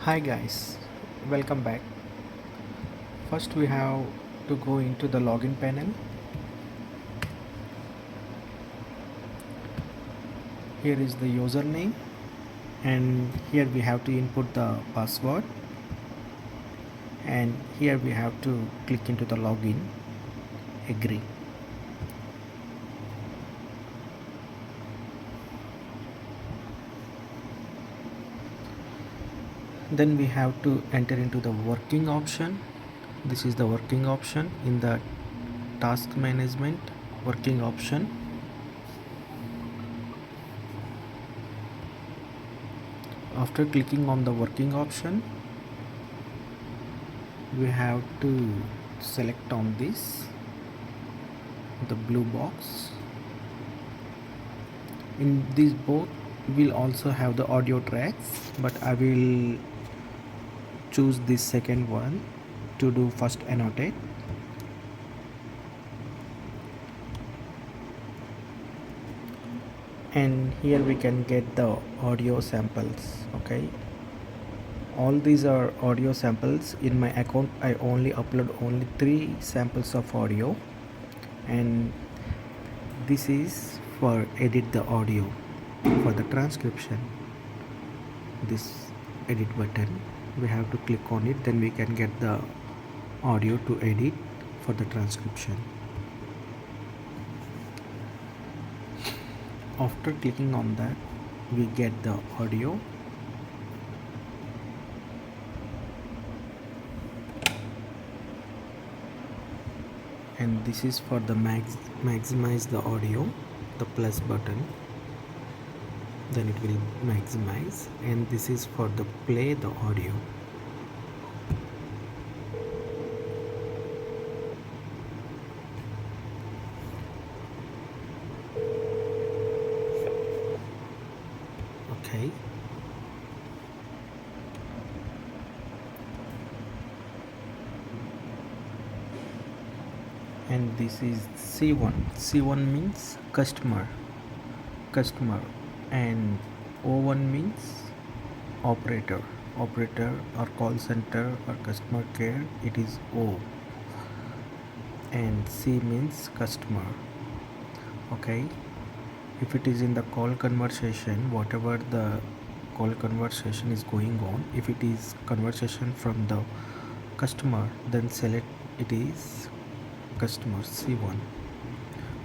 Hi guys, welcome back. First we have to go into the login panel. Here is the username and here we have to input the password, and here we have to click into the login, agree. Then we have to enter into the working option. This is the working option in the task management working option. After clicking on the working option, we have to select on this, the blue box. In this both will also have the audio tracks, but I will choose this second one to do first annotate. And here we can get the audio samples. Okay, all these are audio samples. In my account I only upload only 3 samples of audio, and this is for edit the audio. For the transcription, this edit button, we have to click on it, then we can get the audio to edit for the transcription. After clicking on that, we get the audio. And this is for the maximize the audio, the plus button, then it will maximize, and this is for the play the audio. Okay, and this is C1. C1 means customer, and O1 means operator or call center or customer care, it is O, and C means customer. Okay, if it is in the call conversation, whatever the call conversation is going on, if it is conversation from the customer, then select it is customer, C1.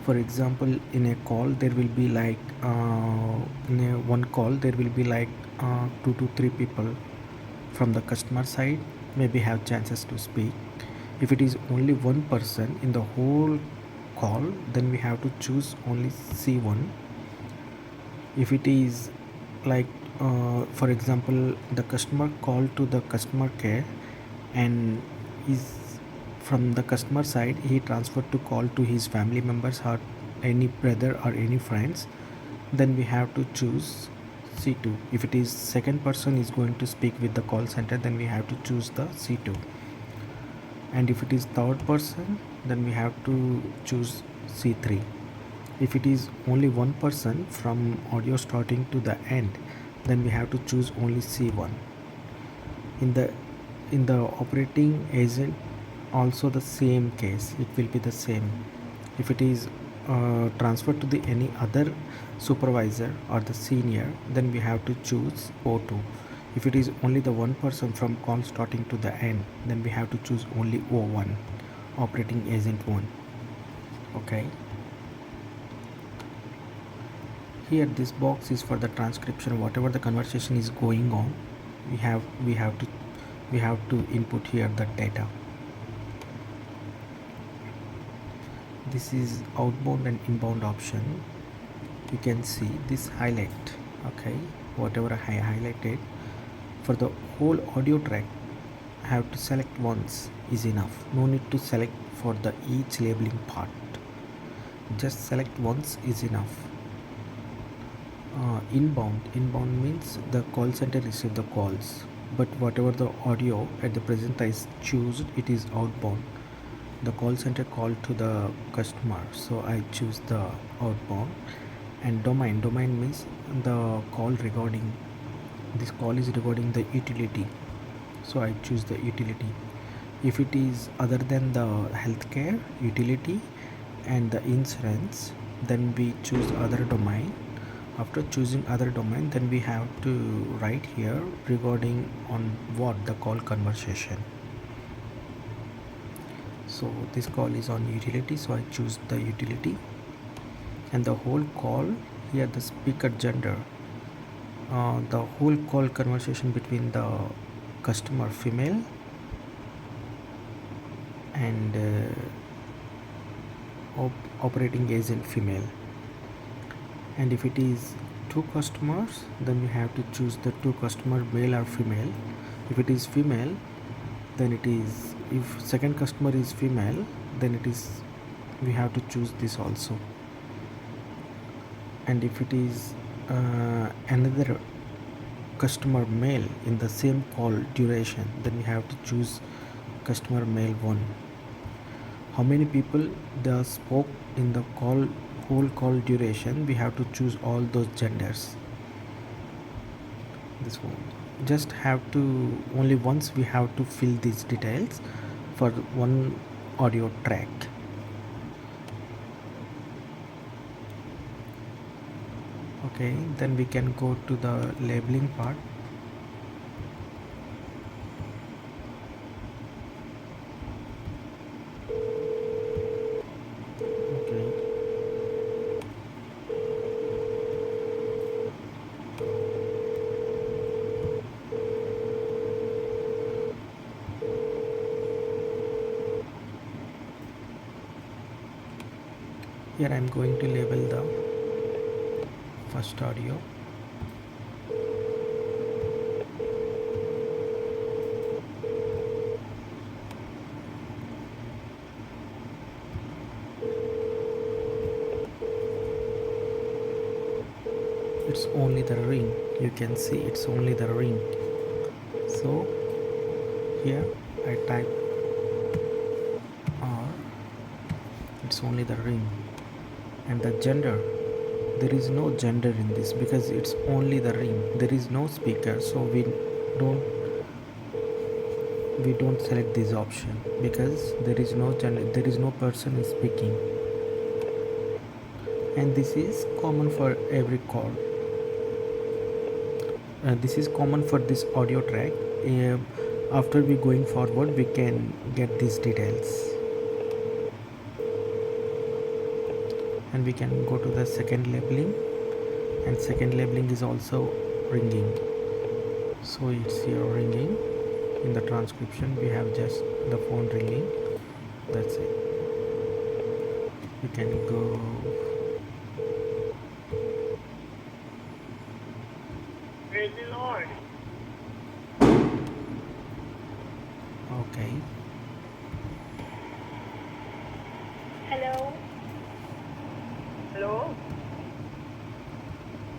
For example, in a call there will be like in a one call there will be like 2 to 3 people from the customer side maybe have chances to speak. If it is only one person in the whole call, then we have to choose only C1. If it is like for example, the customer called to the customer care and is from the customer side, he transferred to call to his family members or any brother or any friends, then we have to choose C2. If it is second person is going to speak with the call center, then we have to choose the C2. And if it is third person, then we have to choose C3. If it is only one person from audio starting to the end, then we have to choose only C1. In the operating agent also the same case, it will be the same. If it is transferred to the any other supervisor or the senior, then we have to choose O2. If it is only the one person from call starting to the end, then we have to choose only O1, operating agent 1. Okay, here this box is for the transcription. Whatever the conversation is going on, we have to input here the data. This is outbound and inbound option. You can see this highlight. Okay, whatever I highlighted for the whole audio track, I have to select once is enough. No need to select for the each labeling part. Just select once is enough. Inbound means the call center receive the calls, but whatever the audio at the present I choose, it is outbound. The call center call to the customer, so I choose the outbound. And domain means the call regarding, this call is regarding the utility. so I choose the utility. If it is other than the healthcare, utility and the insurance, then we choose other domain. After choosing other domain, then we have to write here regarding on what the call conversation. So this call is on utility, so I choose the utility. And the whole call here, the speaker gender, the whole call conversation between the customer female and operating agent female. And if it is two customers, then we have to choose the two customer, male or female. If it is female, then it is, if second customer is female, then it is, we have to choose this also. And if it is another customer male in the same call duration, then we have to choose customer male 1. How many people they spoke in the whole call duration, we have to choose all those genders. This one just have to, only once we have to fill these details for one audio track. Okay, then we can go to the labeling part. Okay, here I am going to label the first audio. It's only the ring, you can see it's only the ring. So here I type R, it's only the ring. And the gender, there is no gender in this because it's only the ring, there is no speaker, so we don't select this option because there is no gender, there is no person speaking. And this is common for every call. This is common for this audio track. After we going forward, we can get these details. And we can go to the second labeling, and second labeling is also ringing, so it's here ringing. In the transcription we have just the phone ringing, that's it. We can go Praise the Lord. okay. Hello. Hello.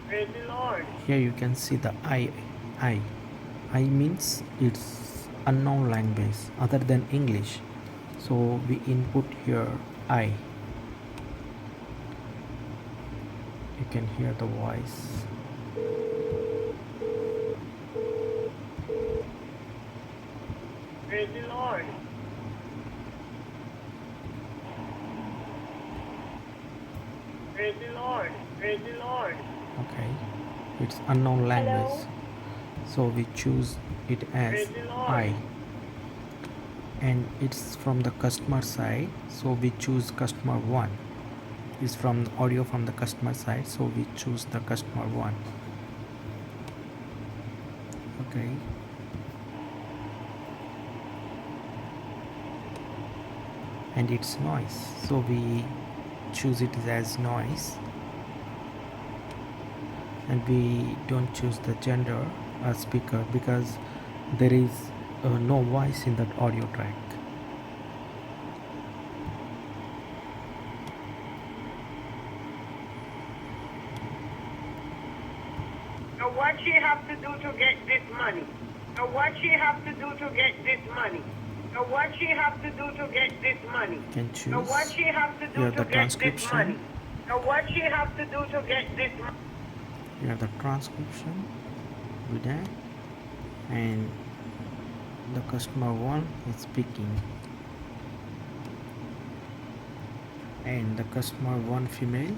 Praise the Lord. Here you can see the I means it's unknown language other than English, so we input here I. You can hear the voice. Praise the Lord. Praise the Lord. Praise the Lord. Okay, it's unknown language. Hello. So we choose it as Praise the Lord. I, and it's from the customer side, so we choose customer 1. Is from audio from the customer side, so we choose the customer 1. Okay, and it's noise, so we choose it as noise, and we don't choose the gender or speaker because there is no voice in that audio track. Now what she have to do to get this money? Now what she have to do to get this money? Now what she have to do to get this money? You can choose Now what she have to do here to the get this money? transcription. Now what she have to do to get this money? Here the transcription with that, and the customer 1 is speaking, and the customer 1 female,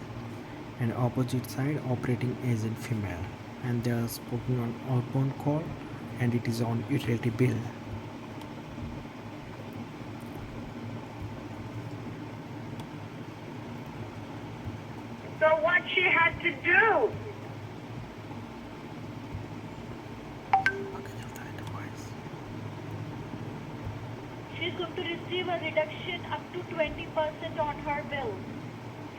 and opposite side operating agent female, and they are speaking on outbound call, and it is on utility bill. So what she had to do? She's going to receive a reduction up to 20% on her bill.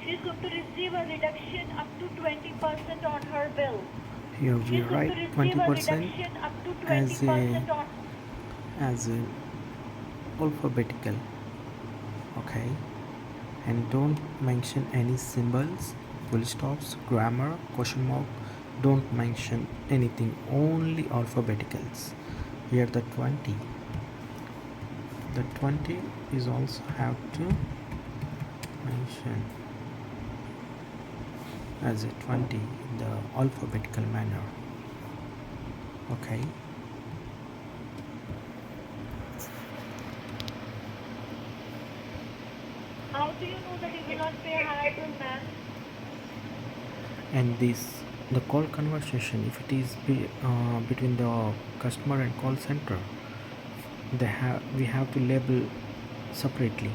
She's going to receive a reduction up to 20% on her bill. Here we She's going to write receive a 20% reduction up to as 20% on. a alphabetical, okay, and don't mention any symbols, full stops, grammar, question mark. Don't mention anything, only alphabeticals. Here the 20 is also have to mention as a 20 in the alphabetical manner, okay. How do you know that you will not pay a higher bill, ma'am? And the call conversation, if it is between the customer and call center, we have to label separately.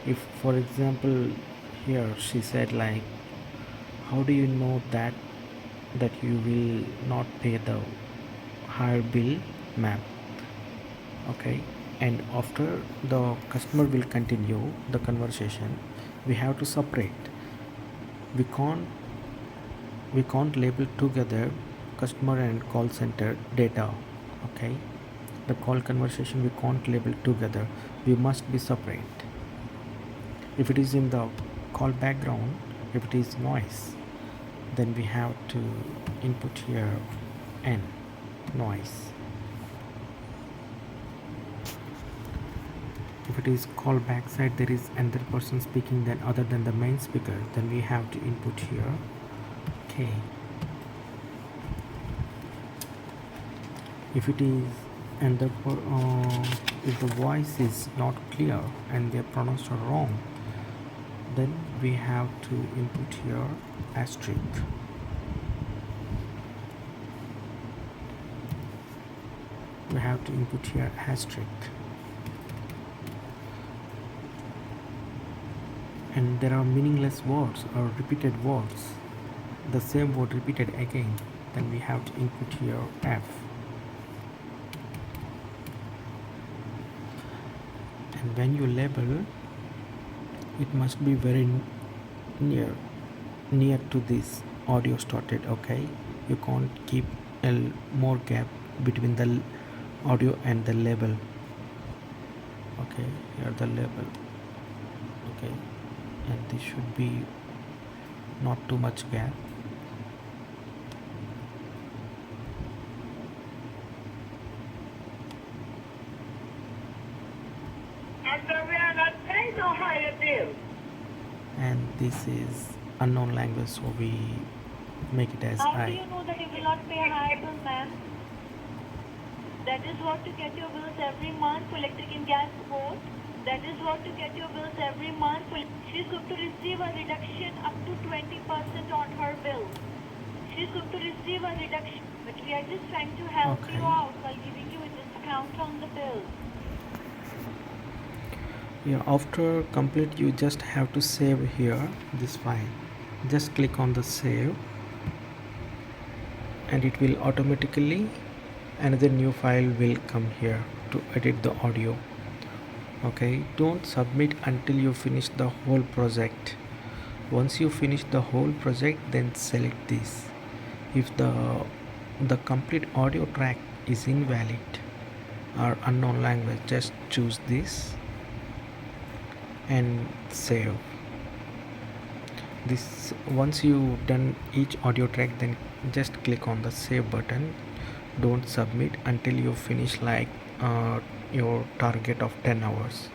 If for example here she said like, how do you know that you will not pay the higher bill, ma'am, okay, and after the customer will continue the conversation, we have to separate. We can't label together customer and call center data, okay. The call conversation we can't label together, we must be separate. If it is in the call background, if it is noise, then we have to input here n noise. If it is call backside, there is another person speaking then other than the main speaker, then we have to input here k. If it is another if the voice is not clear and they are pronounced wrong, then we have to input here asterisk. We have to input here asterisk. And there are meaningless words or repeated words, the same word repeated again, then we have to input here f. And when you label, it must be very near to this audio started, okay. You can't keep a more gap between the audio and the label, okay. Here the label, okay, and this should be not too much gap. And so we are not paying no higher bill. And this is unknown language, so we make it as How do I. you know that you will not pay a higher bill, ma'am? That is what to get your bills every month for electric and gas board. That is what to get your bills every month. She's going to receive a reduction up to 20% on her bill. She's going to receive a reduction, but we are just trying to help Okay. you out by giving you a discount on the bill. Yeah, after complete, you just have to save here this file. Just click on the save, and it will automatically another new file will come here to edit the audio, okay. Don't submit until you finish the whole project. Once you finish the whole project, then select this. If the complete audio track is invalid or unknown language, just choose this and save this. Once you done each audio track, then just click on the save button. Don't submit until you finish like your target of 10 hours.